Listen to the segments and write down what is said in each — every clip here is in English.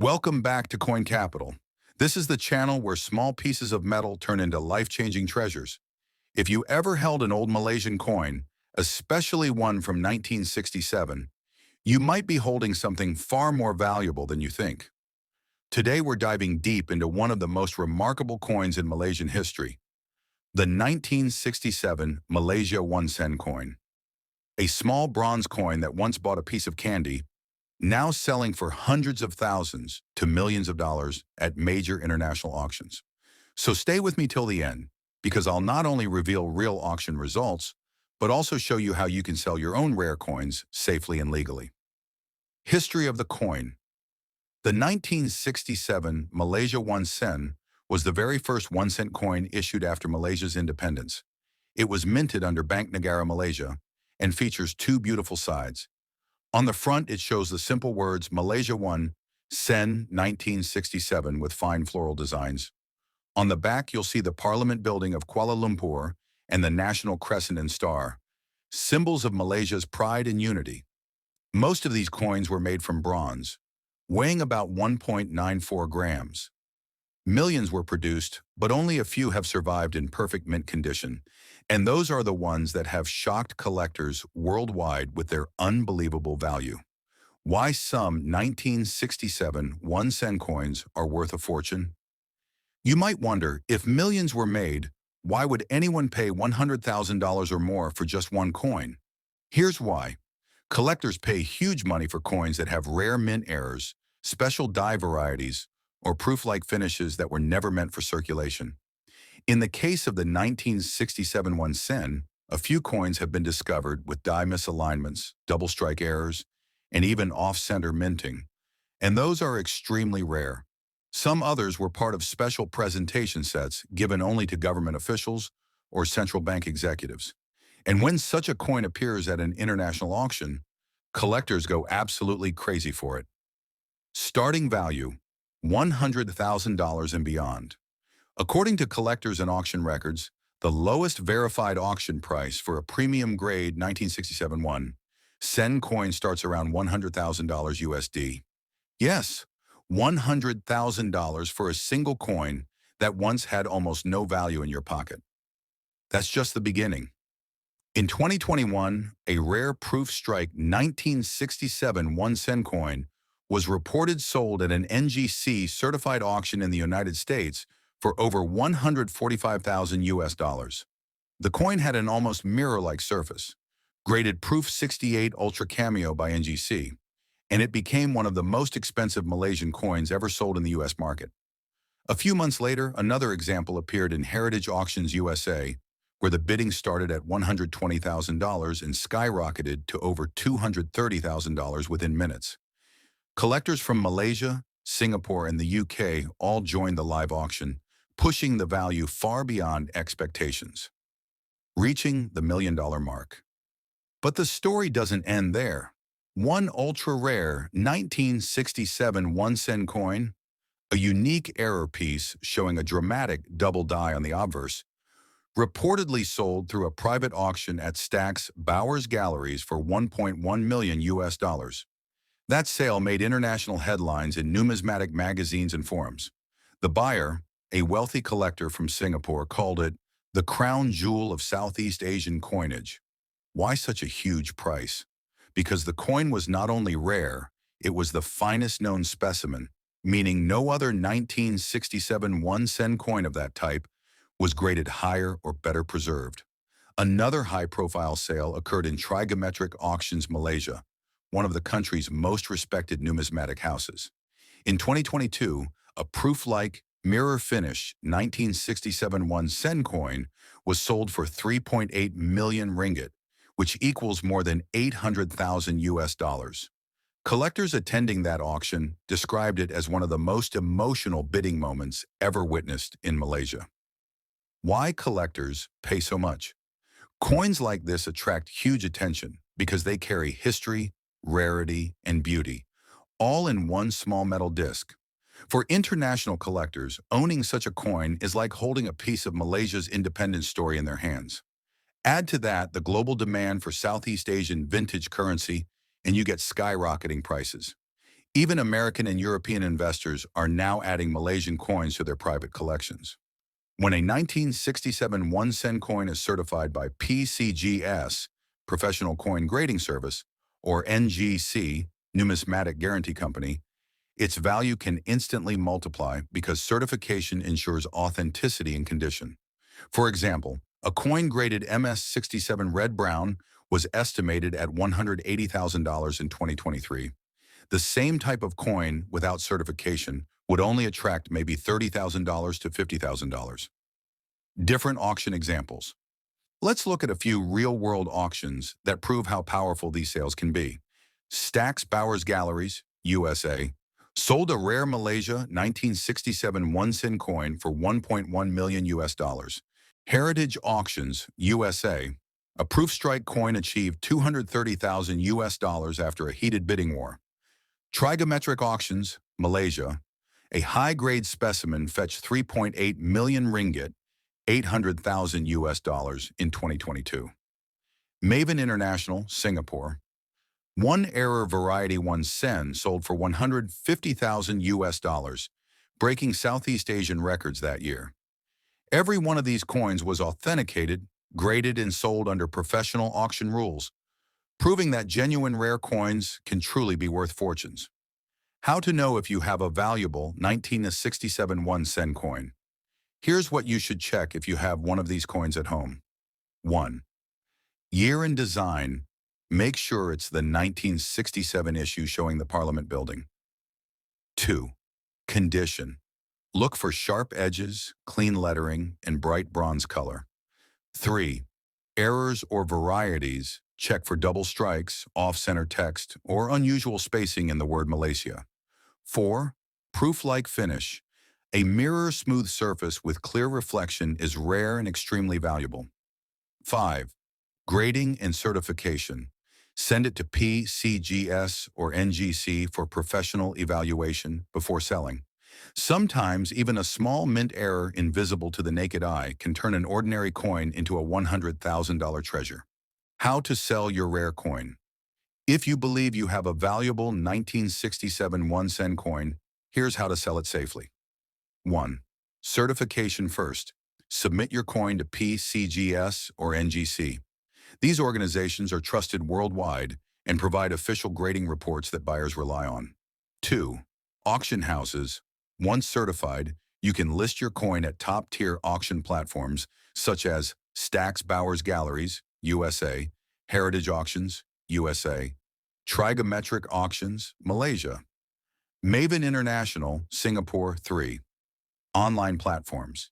Welcome back to Coin Capital. This is the channel where small pieces of metal turn into life-changing treasures. If you ever held an old Malaysian coin, especially one from 1967, you might be holding something far more valuable than you think. Today we're diving deep into one of the most remarkable coins in Malaysian history, the 1967 Malaysia 1 sen coin. A small bronze coin that once bought a piece of candy, now selling for hundreds of thousands to millions of dollars at major international auctions. So stay with me till the end, because I'll not only reveal real auction results, but also show you how you can sell your own rare coins safely and legally. History of the coin. The 1967 Malaysia 1 sen was the very first 1 cent coin issued after Malaysia's independence. It was minted under Bank Negara Malaysia and features two beautiful sides. On the front, it shows the simple words Malaysia 1 sen 1967 with fine floral designs. On the back, you'll see the Parliament building of Kuala Lumpur and the National Crescent and Star, symbols of Malaysia's pride and unity. Most of these coins were made from bronze, weighing about 1.94 grams. Millions were produced, but only a few have survived in perfect mint condition, and those are the ones that have shocked collectors worldwide with their unbelievable value. Why some 1967 1 sen coins are worth a fortune? You might wonder, if millions were made, why would anyone pay $100,000 or more for just one coin? Here's why. Collectors pay huge money for coins that have rare mint errors, special die varieties, or proof-like finishes that were never meant for circulation. In the case of the 1967 1 sen, a few coins have been discovered with die misalignments, double strike errors, and even off-center minting, and those are extremely rare. Some others were part of special presentation sets given only to government officials or central bank executives. And when such a coin appears at an international auction, collectors go absolutely crazy for it. Starting value, $100,000 and beyond. According to collectors and auction records, the lowest verified auction price for a premium grade 1967 1 sen coin starts around $100,000 USD. Yes, $100,000 for a single coin that once had almost no value in your pocket. That's just the beginning. In 2021, a rare proof strike 1967 1 sen coin was reported sold at an NGC certified auction in the United States for over 145,000 US dollars. The coin had an almost mirror-like surface, graded Proof 68 Ultra Cameo by NGC, and it became one of the most expensive Malaysian coins ever sold in the US market. A few months later, another example appeared in Heritage Auctions USA, where the bidding started at $120,000 and skyrocketed to over $230,000 within minutes. Collectors from Malaysia, Singapore, and the UK all joined the live auction, pushing the value far beyond expectations, reaching the $1 million mark. But the story doesn't end there. One ultra-rare 1967 1 sen coin, a unique error piece showing a dramatic double die on the obverse, reportedly sold through a private auction at Stack's Bowers Galleries for 1.1 million US dollars. That sale made international headlines in numismatic magazines and forums. The buyer, a wealthy collector from Singapore, called it the crown jewel of Southeast Asian coinage. Why such a huge price? Because the coin was not only rare, it was the finest known specimen, meaning no other 1967 1 sen coin of that type was graded higher or better preserved. Another high-profile sale occurred in Trigometric Auctions Malaysia, one of the country's most respected numismatic houses. In 2022, a proof-like, mirror-finish 1967 1 sen coin was sold for 3.8 million ringgit, which equals more than 800,000 US dollars. Collectors attending that auction described it as one of the most emotional bidding moments ever witnessed in Malaysia. Why collectors pay so much? Coins like this attract huge attention because they carry history, rarity, and beauty, all in one small metal disc. For international collectors, owning such a coin is like holding a piece of Malaysia's independence story in their hands. Add to that the global demand for Southeast Asian vintage currency, and you get skyrocketing prices. Even American and European investors are now adding Malaysian coins to their private collections. When a 1967 1 cent coin is certified by PCGS, Professional Coin Grading Service, or NGC, Numismatic Guarantee Company, its value can instantly multiply because certification ensures authenticity and condition. For example, a coin graded MS67 red-brown was estimated at $180,000 in 2023. The same type of coin without certification would only attract maybe $30,000 to $50,000. Different auction examples. Let's look at a few real-world auctions that prove how powerful these sales can be. Stack's Bowers Galleries, USA, sold a rare Malaysia 1967 1 cent coin for 1.1 million US dollars. Heritage Auctions, USA, a proof strike coin achieved 230,000 US dollars after a heated bidding war. Trigometric Auctions, Malaysia, a high-grade specimen fetched 3.8 million ringgit, 800,000 US dollars in 2022. Maven International, Singapore, one error variety 1 cent sold for 150,000 US dollars, breaking Southeast Asian records that year. Every one of these coins was authenticated, graded, and sold under professional auction rules, proving that genuine rare coins can truly be worth fortunes. How to know if you have a valuable 1967 1 cent coin. Here's what you should check if you have one of these coins at home. 1. Year and design. Make sure it's the 1967 issue showing the Parliament building. 2. Condition. Look for sharp edges, clean lettering, and bright bronze color. 3. Errors or varieties. Check for double strikes, off-center text, or unusual spacing in the word Malaysia. 4. Proof-like finish. A mirror-smooth surface with clear reflection is rare and extremely valuable. 5. Grading and certification. Send it to PCGS or NGC for professional evaluation before selling. Sometimes even a small mint error invisible to the naked eye can turn an ordinary coin into a $100,000 treasure. How to sell your rare coin. If you believe you have a valuable 1967 1 cent coin, here's how to sell it safely. 1. Certification first. Submit your coin to PCGS or NGC. These organizations are trusted worldwide and provide official grading reports that buyers rely on. 2. Auction houses. Once certified, you can list your coin at top-tier auction platforms such as Stack's Bowers Galleries, USA, Heritage Auctions, USA, Trigometric Auctions, Malaysia, Maven International, Singapore. 3. Online platforms.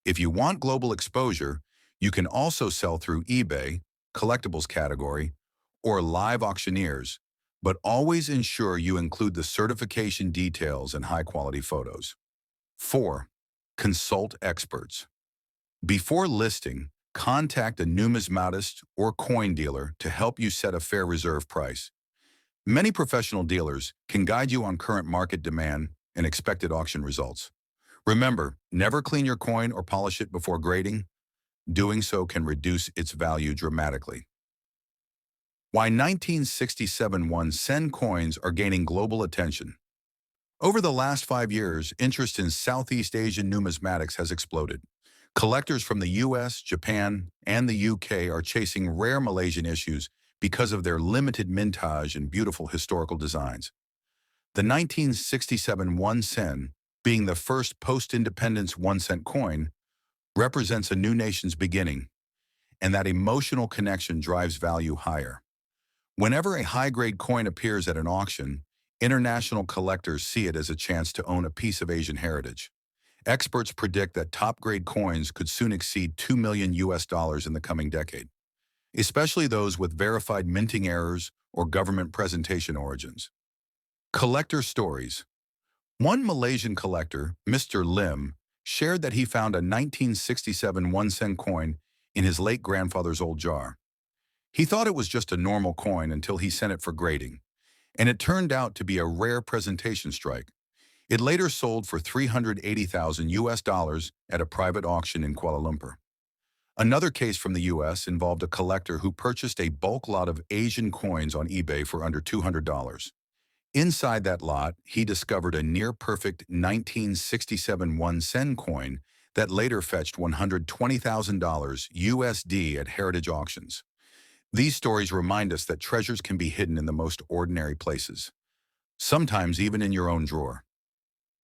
If you want global exposure, you can also sell through eBay, collectibles category, or live auctioneers, but always ensure you include the certification details and high-quality photos. 4. Consult experts. Before listing, contact a numismatist or coin dealer to help you set a fair reserve price. Many professional dealers can guide you on current market demand and expected auction results. Remember, never clean your coin or polish it before grading. Doing so can reduce its value dramatically. Why 1967 1 cent coins are gaining global attention. Over the last 5 years, interest in Southeast Asian numismatics has exploded. Collectors from the US, Japan, and the UK are chasing rare Malaysian issues because of their limited mintage and beautiful historical designs. The 1967 1 cent, being the first post-independence 1 cent coin, represents a new nation's beginning, and that emotional connection drives value higher. Whenever a high-grade coin appears at an auction, international collectors see it as a chance to own a piece of Asian heritage. Experts predict that top-grade coins could soon exceed 2 million US dollars in the coming decade, especially those with verified minting errors or government presentation origins. Collector stories. One Malaysian collector, Mr. Lim, shared that he found a 1967 1 cent coin in his late grandfather's old jar. He thought it was just a normal coin until he sent it for grading, and it turned out to be a rare presentation strike. It later sold for 380,000 US dollars at a private auction in Kuala Lumpur. Another case from the US involved a collector who purchased a bulk lot of Asian coins on eBay for under $200. Inside that lot, he discovered a near-perfect 1967 1 cent coin that later fetched $120,000 USD at heritage auctions. These stories remind us that treasures can be hidden in the most ordinary places, sometimes even in your own drawer.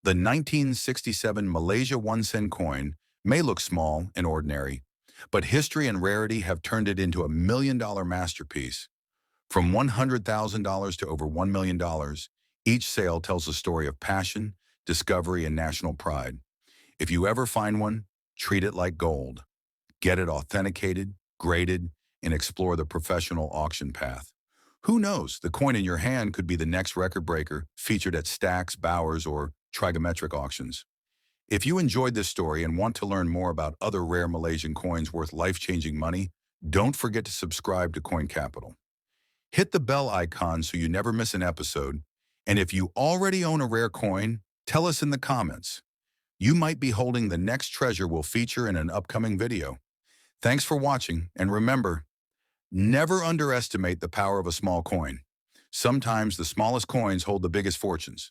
The 1967 Malaysia 1 cent coin may look small and ordinary, but history and rarity have turned it into a $1 million masterpiece. From $100,000 to over $1 million, each sale tells a story of passion, discovery, and national pride. If you ever find one, treat it like gold. Get it authenticated, graded, and explore the professional auction path. Who knows, the coin in your hand could be the next record breaker featured at Stacks, Bowers, or Trigometric auctions. If you enjoyed this story and want to learn more about other rare Malaysian coins worth life-changing money, don't forget to subscribe to Coin Capital. Hit the bell icon so you never miss an episode. And if you already own a rare coin, tell us in the comments. You might be holding the next treasure we'll feature in an upcoming video. Thanks for watching, and remember, never underestimate the power of a small coin. Sometimes the smallest coins hold the biggest fortunes.